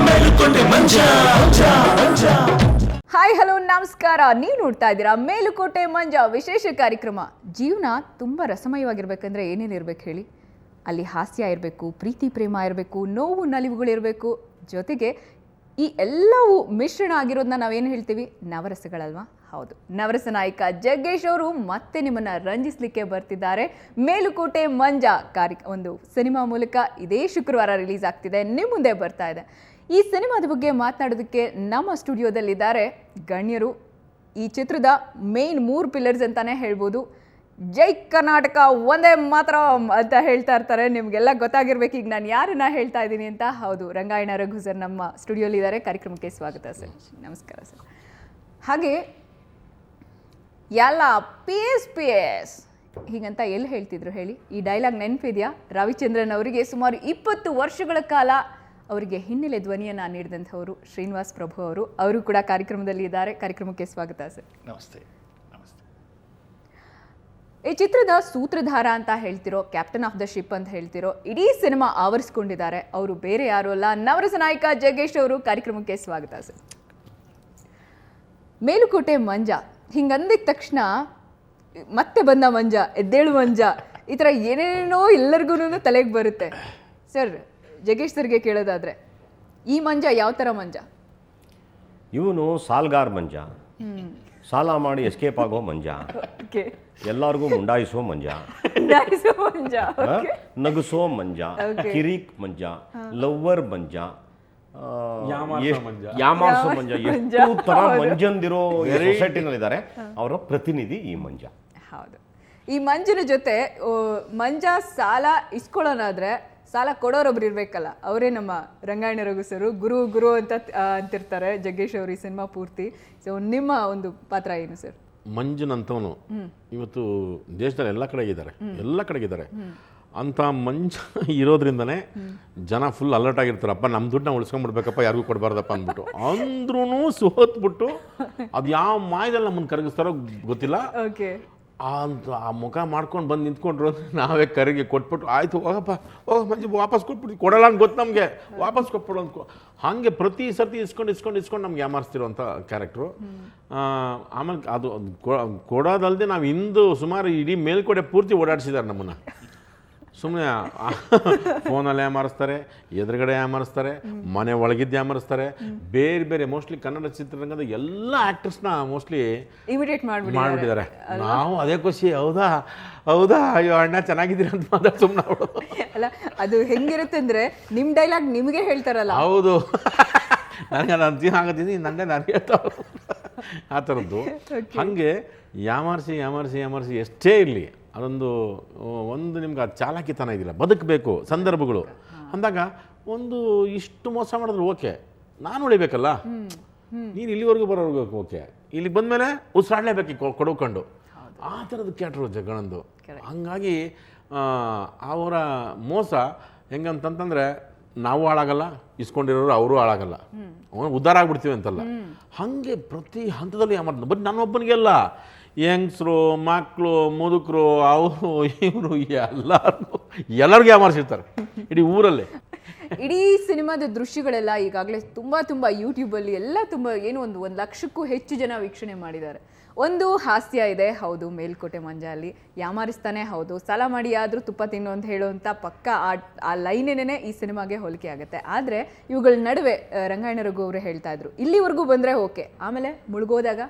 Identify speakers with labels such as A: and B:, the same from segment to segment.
A: ಮೇಲುಕೋಟೆ ಮಂಜ.
B: Hi hello ನಮಸ್ಕಾರ. ನೀವು ನೋಡ್ತಾ ಇದ್ದೀರಾ ಮೇಲುಕೋಟೆ ಮಂಜ ವಿಶೇಷ ಕಾರ್ಯಕ್ರಮ. ಜೀವನ ತುಂಬ ರಸಮಯವಾಗಿರ್ಬೇಕಂದ್ರೆ ಏನೇನು ಇರ್ಬೇಕು ಹೇಳಿ? ಅಲ್ಲಿ ಹಾಸ್ಯ ಇರಬೇಕು, ಪ್ರೀತಿ ಪ್ರೇಮ ಇರಬೇಕು, ನೋವು ನಲಿವುಗಳಿರಬೇಕು, ಜೊತೆಗೆ ಈ ಎಲ್ಲವೂ ಮಿಶ್ರಣ ಆಗಿರೋದನ್ನ ನಾವೇನು ಹೇಳ್ತೀವಿ? ನವರಸಗಳಲ್ವಾ? ಹೌದು, ನವರಸ ನಾಯಕ ಜಗ್ಗೇಶ್ ಅವರು ಮತ್ತೆ ನಿಮ್ಮನ್ನು ರಂಜಿಸಲಿಕ್ಕೆ ಬರ್ತಿದ್ದಾರೆ. ಮೇಲುಕೋಟೆ ಮಂಜ ಒಂದು ಸಿನಿಮಾ ಮೂಲಕ ಇದೇ ಶುಕ್ರವಾರ ರಿಲೀಸ್ ಆಗ್ತಿದೆ, ನಿಮ್ಮ ಮುಂದೆ ಬರ್ತಾ ಇದೆ. ಈ ಸಿನಿಮಾದ ಬಗ್ಗೆ ಮಾತನಾಡೋದಕ್ಕೆ ನಮ್ಮ ಸ್ಟುಡಿಯೋದಲ್ಲಿದ್ದಾರೆ ಗಣ್ಯರು. ಈ ಚಿತ್ರದ ಮೇನ್ 3 ಪಿಲ್ಲರ್ಸ್ ಅಂತಾನೆ ಹೇಳ್ಬೋದು. ಜೈ ಕರ್ನಾಟಕ ಒಂದೇ ಮಾತ್ರ ಅಂತ ಹೇಳ್ತಾ ಇರ್ತಾರೆ. ನಿಮಗೆಲ್ಲ ಗೊತ್ತಾಗಿರ್ಬೇಕು ಈಗ ನಾನು ಯಾರನ್ನ ಹೇಳ್ತಾ ಇದ್ದೀನಿ ಅಂತ. ಹೌದು, ರಂಗಾಯಣ ರಘು ಸರ್ ನಮ್ಮ ಸ್ಟುಡಿಯೋಲಿದ್ದಾರೆ. ಕಾರ್ಯಕ್ರಮಕ್ಕೆ ಸ್ವಾಗತ ಸರ್. ನಮಸ್ಕಾರ ಸರ್. ಹಾಗೆ ಎಲ್ಲ PS ಹೀಗಂತ ಎಲ್ಲಿ ಹೇಳ್ತಿದ್ರು ಹೇಳಿ? ಈ ಡೈಲಾಗ್ ನೆನಪಿದೆಯಾ? ರವಿಚಂದ್ರನ್ ಅವರಿಗೆ ಸುಮಾರು 20 ವರ್ಷಗಳ ಕಾಲ ಅವರಿಗೆ ಹಿನ್ನೆಲೆ ಧ್ವನಿಯನ್ನು ನೀಡಿದಂಥವರು ಶ್ರೀನಿವಾಸ್ ಪ್ರಭು ಅವರು ಕೂಡ ಕಾರ್ಯಕ್ರಮದಲ್ಲಿ ಇದ್ದಾರೆ. ಕಾರ್ಯಕ್ರಮಕ್ಕೆ ಸ್ವಾಗತ ಸರ್.
C: ನಮಸ್ತೆ. ನಮಸ್ತೆ.
B: ಈ ಚಿತ್ರದ ಸೂತ್ರಧಾರ ಅಂತ ಹೇಳ್ತಿರೋ, ಕ್ಯಾಪ್ಟನ್ ಆಫ್ ದ ಶಿಪ್ ಅಂತ ಹೇಳ್ತಿರೋ, ಇಡೀ ಸಿನಿಮಾ ಆವರಿಸ್ಕೊಂಡಿದ್ದಾರೆ ಅವರು ಬೇರೆ ಯಾರು ಅಲ್ಲ, ನವರಸ ನಾಯಕ ಜಗ್ಗೇಶ್ ಅವರು. ಕಾರ್ಯಕ್ರಮಕ್ಕೆ ಸ್ವಾಗತ ಸರ್. ಮೇಲುಕೋಟೆ ಮಂಜ ಹಿಂಗಂದಿದ ತಕ್ಷಣ ಮತ್ತೆ ಬಂದ ಮಂಜ, ಎದ್ದೇಳು ಮಂಜ, ಈ ಥರ ಏನೇನೋ ಎಲ್ಲರಿಗೂ ತಲೆಗೆ ಬರುತ್ತೆ. ಸರ್, ಜಗ್ಗೇಶ್ ಸರ್ಗೆ ಕೇಳೋದಾದ್ರೆ ಈ ಮಂಜ ಯಾವ ಥರ ಮಂಜ?
D: ಇವನು ಸಾಲ್ಗಾರ್ ಮಂಜ, ಸಾಲ ಮಾಡಿ ಎಸ್ಕೇಪ್ ಆಗೋ ಮಂಜ, ಎಲ್ಲರಿಗೂ ಮುಂಡಾಯಿಸೋ ಮಂಜ, ನಗಿಸೋ ಮಂಜ, ಕಿರಿಕ್ ಮಂಜ, ಲವ್ವರ್ ಮಂಜ, ಯಾಮಾರ್ಸೋ ಮಂಜ, ಎಷ್ಟು ತರ ಮಂಜಂದಿರೋ ಸೊಸೈಟಿನಲ್ಲಿದ್ದಾರೆ. ಅವರ ಪ್ರತಿನಿಧಿ ಈ ಮಂಜ.
B: ಹೌದು, ಈ ಮಂಜನ ಜೊತೆ ಮಂಜ ಸಾಲ ಇಸ್ಕೊಳ್ಳೋನಾದ್ರೆ ಸಾಲ ಕೊಡೋರೊಬ್ರು ಇರ್ಬೇಕಲ್ಲ, ಅವರೇ ನಮ್ಮ ರಂಗಾಯಣ ರಘು ಸರ್. ಗುರು ಅಂತ ಅಂತಿರ್ತಾರೆ ಜಗ್ಗೇಶ್ ಅವರು ಈ ಸಿನಿಮಾ ಪೂರ್ತಿ. ಸೊ ನಿಮ್ಮ ಒಂದು ಪಾತ್ರ ಏನು ಸರ್?
C: ಮಂಜನಂತವನು ಇವತ್ತು ದೇಶದಲ್ಲಿ ಎಲ್ಲ ಕಡೆಗಿದ್ದಾರೆ. ಅಂತ ಮಂಜ ಇರೋದ್ರಿಂದನೇ ಜನ ಫುಲ್ ಅಲರ್ಟ್ ಆಗಿರ್ತಾರಪ್ಪ, ನಮ್ಮ ದುಡ್ಡನ್ನ ಉಳಿಸ್ಕೊಂಡ್ಬಿಡ್ಬೇಕಪ್ಪ, ಯಾರಿಗೂ ಕೊಡಬಾರ್ದಪ್ಪ ಅಂದ್ಬಿಟ್ಟು. ಅಂದ್ರೂ ಸೋತ್ಬಿಟ್ಟು ಅದು ಯಾವ ಮಾಯದಲ್ಲಿ ನಮ್ಮನ್ನು ಕರಗಿಸ್ತಾರೋ ಗೊತ್ತಿಲ್ಲ. ಆ ಮುಖ ಮಾಡ್ಕೊಂಡು ಬಂದು ನಿಂತ್ಕೊಂಡ್ರು, ನಾವೇ ಕರಿಗೆ ಕೊಟ್ಬಿಟ್ಟು ಆಯಿತು ಹೋಗಪ್ಪ, ಮಂಜು ವಾಪಸ್ ಕೊಟ್ಬಿಟ್ಟು, ಕೊಡಲ್ಲ ಅಂತ ಗೊತ್ತು ನಮಗೆ, ವಾಪಸ್ ಕೊಟ್ಬಿಡು ಅಂದ್ಕೊ. ಹಾಗೆ ಪ್ರತಿ ಸರ್ತಿ ಇಸ್ಕೊಂಡು ನಮ್ಗೆ ಯಾಮಾರಿಸ್ತಿರೋಂಥ ಕ್ಯಾರೆಕ್ಟ್ರು. ಆಮೇಲೆ ಅದು ಕೊಡೋದಲ್ಲದೆ ನಾವು ಇಂದು ಸುಮಾರು ಇಡೀ ಮೇಲ್ಕೋಟೆ ಪೂರ್ತಿ ಓಡಾಡಿಸಿದ್ದಾರೆ ನಮ್ಮನ್ನು. ಸುಮ್ಮನೆ ಫೋನಲ್ಲಿ ಯಾಮಾರಿಸ್ತಾರೆ, ಎದುರುಗಡೆ ಯಾಮಾರಿಸ್ತಾರೆ, ಮನೆ ಒಳಗಿದ್ದು ಯಾಮಾರಿಸ್ತಾರೆ. ಬೇರೆ ಮೋಸ್ಟ್ಲಿ ಕನ್ನಡ ಚಿತ್ರರಂಗದ ಎಲ್ಲ ಆ್ಯಕ್ಟರ್ಸ್ನ ಮೋಸ್ಟ್ಲಿ
B: ಇಮಿಟೇಟ್
C: ಮಾಡಿಬಿಟ್ಟಿದ್ದಾರೆ. ನಾವು ಅದೇ ಖುಷಿ. ಹೌದಾ, ಅಯ್ಯೋ ಅಣ್ಣ ಚೆನ್ನಾಗಿದ್ದೀರ ಅಂತ ಮಾತಾಡಿ ಸುಮ್ಮನೆ
B: ಅಲ್ಲ. ಅದು ಹೆಂಗಿರುತ್ತೆ ಅಂದರೆ ನಿಮ್ಮ ಡೈಲಾಗ್ ನಿಮಗೆ ಹೇಳ್ತಾರಲ್ಲ.
C: ಹೌದು, ನನಗೆ ಅದು ಆಗತ್ತೀನಿ, ನಾನು ಹೇಳ್ತಾವ ಆ ಥರದ್ದು. ಹಾಗೆ ಯಾಮಾರಿಸಿ ಎಷ್ಟೇ ಇರಲಿ, ಒಂದು ನಿಮ್ಗೆ ಆ ಚಾಲಾಕಿತನ ಇದಿಲ್ಲ, ಬದುಕಬೇಕು ಸಂದರ್ಭಗಳು ಅಂದಾಗ ಒಂದು ಇಷ್ಟು ಮೋಸ ಮಾಡಿದ್ರೆ ಓಕೆ, ನಾನು ಉಳಿಬೇಕಲ್ಲ, ನೀನು ಇಲ್ಲಿವರೆಗೂ ಬರೋರ್ಗು ಓಕೆ, ಇಲ್ಲಿ ಬಂದಮೇಲೆ ಉಸಿರಾಡಲೇಬೇಕು ಕೊಡ್ಕೊಂಡು. ಆ ಥರದ ಕ್ಯಾಟ್ರು ಜಗಳಂದು. ಹಂಗಾಗಿ ಅವರ ಮೋಸ ಹೆಂಗಂತಂತಂದರೆ ನಾವು ಹಾಳಾಗಲ್ಲ, ಇಸ್ಕೊಂಡಿರೋರು ಅವರು ಹಾಳಾಗಲ್ಲ, ಉದ್ಧಾರ ಆಗ್ಬಿಡ್ತೀವಿ ಅಂತಲ್ಲ. ಹಾಗೆ ಪ್ರತಿ ಹಂತದಲ್ಲಿ ಬಟ್ ನನ್ನೊಬ್ಬನಿಗೆಲ್ಲ ಯಂಗ್ಸ್ರು, ಮಕ್ಕಳು, ಮುದುಕರು, ಅವರು ಇವರು ಎಲ್ಲರಿಗೂ ಯಾಮಾರಿಸಿರ್ತಾರೆ ಇಡೀ ಊರಲ್ಲೇ.
B: ಇಡೀ ಸಿನಿಮಾದ ದೃಶ್ಯಗಳೆಲ್ಲ ಈಗಾಗಲೇ ತುಂಬ ಯೂಟ್ಯೂಬಲ್ಲಿ ಎಲ್ಲ ತುಂಬ ಒಂದು 1 ಲಕ್ಷಕ್ಕೂ ಹೆಚ್ಚು ಜನ ವೀಕ್ಷಣೆ ಮಾಡಿದ್ದಾರೆ. ಒಂದು ಹಾಸ್ಯ ಇದೆ, ಹೌದು, ಮೇಲ್ಕೋಟೆ ಮಂಜ ಅಲ್ಲಿ ಯಾಮಾರಿಸ್ತಾನೆ, ಹೌದು, ಸಾಲ ಮಾಡಿ ಆದರೂ ತುಪ್ಪ ತಿನ್ನು ಅಂತ ಹೇಳುವಂಥ ಪಕ್ಕ ಆ ಲೈನೇನೇ ಈ ಸಿನಿಮಾಗೆ ಹೋಲಿಕೆ ಆಗುತ್ತೆ. ಆದರೆ ಇವುಗಳ ನಡುವೆ ರಂಗಾಯಣ ರಘು ಅವರು ಹೇಳ್ತಾ ಇದ್ರು, ಇಲ್ಲಿವರೆಗೂ ಬಂದರೆ ಓಕೆ, ಆಮೇಲೆ ಮುಳುಗೋದಾಗ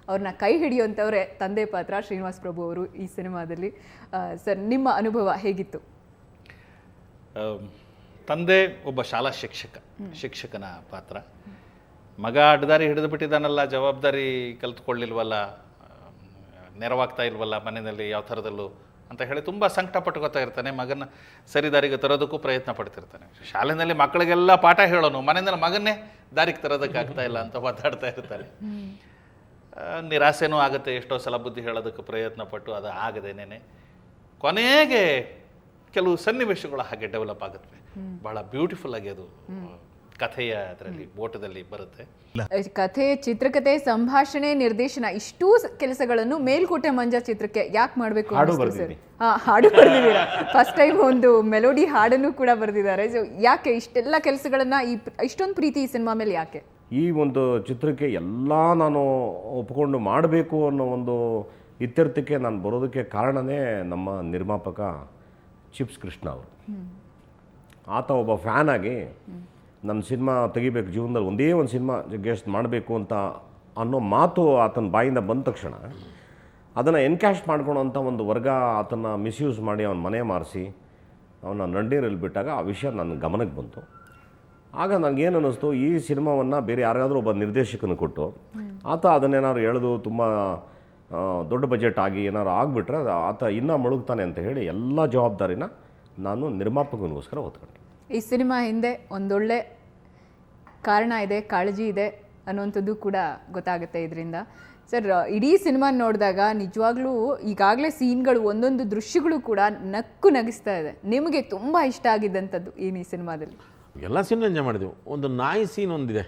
B: ಅವ್ರನ್ನ ಕೈ ಹಿಡಿಯುವಂಥವ್ರೆ ತಂದೆ ಪಾತ್ರ ಶ್ರೀನಿವಾಸ್ ಪ್ರಭು ಅವರು ಈ ಸಿನಿಮಾದಲ್ಲಿ. ಸರ್, ನಿಮ್ಮ ಅನುಭವ ಹೇಗಿತ್ತು?
E: ತಂದೆ ಒಬ್ಬ ಶಾಲಾ ಶಿಕ್ಷಕನ ಪಾತ್ರ. ಮಗ ಅಡ್ಡದಾರಿ ಹಿಡಿದು ಬಿಟ್ಟಿದ್ದಾನಲ್ಲ, ಜವಾಬ್ದಾರಿ ಕಲ್ತ್ಕೊಳ್ಳಿಲ್ವಲ್ಲ, ನೆರವಾಗ್ತಾ ಇಲ್ವಲ್ಲ ಮನೆಯಲ್ಲಿ ಯಾವ ಥರದಲ್ಲೂ ಅಂತ ಹೇಳಿ ತುಂಬ ಸಂಕಟ ಪಟ್ಕೋತಾ ಇರ್ತಾನೆ. ಮಗನ ಸರಿ ದಾರಿಗೆ ತರೋದಕ್ಕೂ ಪ್ರಯತ್ನ ಪಡ್ತಿರ್ತಾನೆ. ಶಾಲೆಯಲ್ಲಿ ಮಕ್ಕಳಿಗೆಲ್ಲ ಪಾಠ ಹೇಳೋನು, ಮನೆಯಲ್ಲಿ ಮಗನ್ನೇ ದಾರಿಗೆ ತರೋದಕ್ಕೆ ಆಗ್ತಾ ಇಲ್ಲ ಅಂತ ಮಾತಾಡ್ತಾ ಇರ್ತಾನೆ. ನಿರಾಸೆನೂ ಆಗುತ್ತೆ, ಎಷ್ಟೋ ಸಲ ಬುದ್ಧಿ ಹೇಳೋದಕ್ಕೆ ಪ್ರಯತ್ನ ಪಟ್ಟು ಅದು ಆಗದೇನೆ ಕೊನೆಗೆ ಕೆಲವು ಸನ್ನಿವೇಶಗಳು ಹಾಗೆ ಡೆವಲಪ್ ಆಗುತ್ತೆ. ಭಾಳ ಬ್ಯೂಟಿಫುಲ್ ಆಗಿ ಅದು ಕಥೆಯ ಅದರಲ್ಲಿ ಓಟದಲ್ಲಿ ಬರುತ್ತೆ.
B: ಕಥೆ, ಚಿತ್ರಕಥೆ, ಸಂಭಾಷಣೆ, ನಿರ್ದೇಶನ ಇಷ್ಟೂ ಕೆಲಸಗಳನ್ನು ಮೇಲ್ಕೋಟೆ ಮಂಜ ಚಿತ್ರಕ್ಕೆ ಯಾಕೆ ಮಾಡಬೇಕು
D: ಹಾಡು
B: ಅನಿಸ್ತು ಸರ್?
D: ಬರ್ದಿದ್ದೀನಿ.
B: ಹಾಡು ಬರೆದಿದ್ದೀರಾ. ಫಸ್ಟ್ ಟೈಮ್ ಒಂದು ಮೆಲೋಡಿ ಹಾಡನ್ನು ಕೂಡ ಬರೆದಿದ್ದಾರೆ. ಸೊ ಯಾಕೆ ಇಷ್ಟೆಲ್ಲ ಕೆಲಸಗಳನ್ನ ಇಷ್ಟೊಂದು ಪ್ರೀತಿ ಈ ಸಿನಿಮಾ ಮೇಲೆ ಯಾಕೆ?
D: ಈ ಒಂದು ಚಿತ್ರಕ್ಕೆ ಎಲ್ಲ ನಾನು ಒಪ್ಕೊಂಡು ಮಾಡಬೇಕು ಅನ್ನೋ ಒಂದು ಇತ್ಯರ್ಥಕ್ಕೆ ನಾನು ಬರೋದಕ್ಕೆ ಕಾರಣನೇ ನಮ್ಮ ನಿರ್ಮಾಪಕ ಚಿಪ್ಸ್ ಕೃಷ್ಣ ಅವರು. ಆತ ಒಬ್ಬ ಫ್ಯಾನ್ ಆಗಿ ನನ್ನ ಸಿನಿಮಾ ತೆಗಿಬೇಕು, ಜೀವನದಲ್ಲಿ ಒಂದೇ ಒಂದು ಸಿನಿಮಾ ಗೆಸ್ಟ್ ಮಾಡಬೇಕು ಅಂತ ಅನ್ನೋ ಮಾತು ಆತನ ಬಾಯಿಂದ ಬಂದ ತಕ್ಷಣ ಅದನ್ನು ಎನ್ಕ್ಯಾಶ್ ಮಾಡ್ಕೊಳೋಂಥ ಒಂದು ವರ್ಗ ಆತನ ಮಿಸ್ಯೂಸ್ ಮಾಡಿ ಅವನ ಮನೆ ಮಾರಿಸಿ ಅವನ ನಂಡೀರಲ್ಲಿ ಬಿಟ್ಟಾಗ ಆ ವಿಷಯ ನನ್ನ ಗಮನಕ್ಕೆ ಬಂತು. ಆಗ ನನಗೇನು ಅನ್ನಿಸ್ತು, ಈ ಸಿನಿಮಾವನ್ನು ಬೇರೆ ಯಾರಿಗಾದರೂ ಒಬ್ಬ ನಿರ್ದೇಶಕನ ಕೊಟ್ಟು ಆತ ಅದನ್ನೇನಾದ್ರು ಎಳೆದು ತುಂಬ ದೊಡ್ಡ ಬಜೆಟ್ ಆಗಿ ಏನಾದ್ರು ಆಗಿಬಿಟ್ರೆ ಆತ ಇನ್ನೂ ಮುಳುಗ್ತಾನೆ ಅಂತ ಹೇಳಿ ಎಲ್ಲ ಜವಾಬ್ದಾರಿನ ನಾನು ನಿರ್ಮಾಪಕನಿಗೋಸ್ಕರ ಹೊತ್ಕೊಂಡೆ.
B: ಈ ಸಿನಿಮಾ ಹಿಂದೆ ಒಂದೊಳ್ಳೆ ಕಾರಣ ಇದೆ, ಕಾಳಜಿ ಇದೆ ಅನ್ನುವಂಥದ್ದು ಕೂಡ ಗೊತ್ತಾಗುತ್ತೆ ಇದರಿಂದ. ಸರ್, ಇಡೀ ಸಿನಿಮಾ ನೋಡಿದಾಗ ನಿಜವಾಗ್ಲೂ ಈಗಾಗಲೇ ಸೀನ್ಗಳು, ಒಂದೊಂದು ದೃಶ್ಯಗಳು ಕೂಡ ನಗಿಸ್ತಾ ಇದೆ. ನಿಮಗೆ ತುಂಬ ಇಷ್ಟ ಆಗಿದ್ದಂಥದ್ದು ಏನು ಈ ಸಿನಿಮಾದಲ್ಲಿ?
C: ಎಲ್ಲ ಸೀನ್ ಎಂಜಾಯ್ ಮಾಡಿದೆವು. ಒಂದು ನಾಯಿ ಸೀನ್ ಒಂದಿದೆ,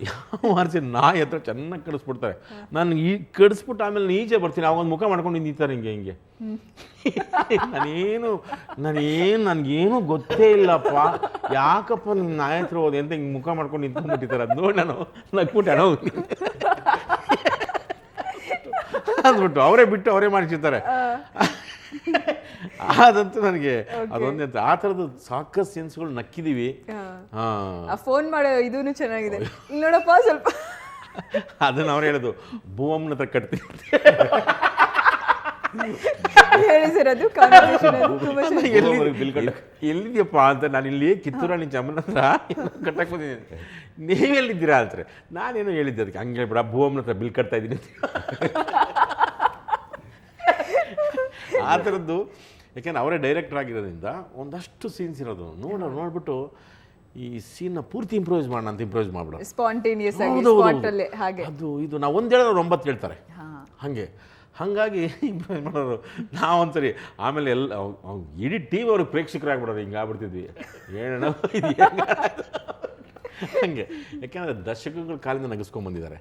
C: ಯಾವ ಮಾರ್ಸಿ ನಾಯಿ ಹತ್ರ ಚೆನ್ನಾಗಿ ಕಡಿಸ್ಬಿಡ್ತಾರೆ. ನಾನು ಈ ಕಡಿಸ್ಬಿಟ್ಟು ಆಮೇಲೆ ಈಚೆ ಬರ್ತೀನಿ, ಅವಾಗ ಒಂದು ಮುಖ ಮಾಡ್ಕೊಂಡು ನಿಂತಾರೆ ಹಿಂಗೆ ನನಗೇನು ಗೊತ್ತೇ ಇಲ್ಲಪ್ಪ, ಯಾಕಪ್ಪ ನಿಮ್ಮ ನಾಯಿ ಹತ್ರ ಹೋದೆ ಅಂತ ಹಿಂಗೆ ಮುಖ ಮಾಡ್ಕೊಂಡು ನಿಂತ್ಕೊಂಡ್ಬಿಟ್ಟಿದ್ದಾರೆ. ಅದು ನೋಡಿ ನಾನು ನಕ್ಬಿಟ್ಟು ಹಣ ಅಂದ್ಬಿಟ್ಟು ಅವರೇ ಬಿಟ್ಟು ಅವರೇ ಮಾಡಿಸಿರ್ತಾರೆ. ಅದಂತೂ ನನಗೆ ಅದೊಂದೇ ಆ ಥರದ್ದು ಸಾಕಷ್ಟು ಸೆನ್ಸ್ಗಳು ನಕ್ಕಿದೀವಿ.
B: ಫೋನ್ ಮಾಡೋ ಇದೂ ಚೆನ್ನಾಗಿದೆ, ನೋಡಪ್ಪ ಸ್ವಲ್ಪ.
C: ಅದನ್ನ ಅವ್ರು ಹೇಳೋದು, ಭೂಮಮ್ಮನ ಹತ್ರ ಕಟ್ತೀನಿ
B: ಹೇಳಿ ಸರ್, ಅದು
C: ಎಲ್ಲಿದ್ಯಪ್ಪ ಅಂತ. ನಾನು ಇಲ್ಲಿ ಕಿತ್ತೂರಾಣಿ ಚಮ್ಮನ ಹತ್ರ ಕಟ್ಟಕ್ಕೆ ಬಂದಿದ್ದೀನಿ, ನೀವೆಲ್ಲಿದ್ದೀರಾ ಅಂತಾರೆ. ನಾನೇನೋ ಹೇಳಿದ್ದೆ ಅದಕ್ಕೆ, ಹಂಗೆ ಹೇಳ್ಬಿಡ, ಭೂಮಮ್ಮನ ಹತ್ರ ಬಿಲ್ ಕಟ್ತಾ ಇದ್ದೀನಿ ಆ ಥರದ್ದು. ಯಾಕೆಂದ್ರೆ ಅವರೇ ಡೈರೆಕ್ಟರ್ ಆಗಿರೋದ್ರಿಂದ ಒಂದಷ್ಟು ಸೀನ್ಸ್ ಇರೋದು ನೋಡ್ಬಿಟ್ಟು ಈ ಸೀನ್ನ ಪೂರ್ತಿ ಇಂಪ್ರೂವೈಸ್ ಮಾಡೋಣ ಅಂತ ಇಂಪ್ರೂವೈಸ್ ಮಾಡ್ಬಿಡೋ.
B: ಸ್ಪಾಂಟೇನಿಯಸ್ ಆಗಿ ಹಾಗೆ
C: ಅದು ಇದು ನಾವು ಒಂದು ಹೇಳಿದ್ರೆ 9 ಹೇಳ್ತಾರೆ ಹಾಗಾಗಿ ಇಂಪ್ರೂವೈಸ್ ಮಾಡೋರು ನಾವೊಂದ್ಸರಿ. ಆಮೇಲೆ ಎಲ್ಲ ಇಡೀ ಟೀಮ್ ಅವ್ರಿಗೆ ಪ್ರೇಕ್ಷಕರಾಗ್ಬಿಡೋರು, ಹಿಂಗೆ ಆಗ್ಬಿಡ್ತಿದ್ವಿ. ಏನೋ ಇದು ಹಂಗೆ, ಯಾಕೆಂದ್ರೆ ದರ್ಶಕಗಳ ಕಾಲಿಂದ ನಗಿಸ್ಕೊಂಡ್ ಬಂದಿದ್ದಾರೆ.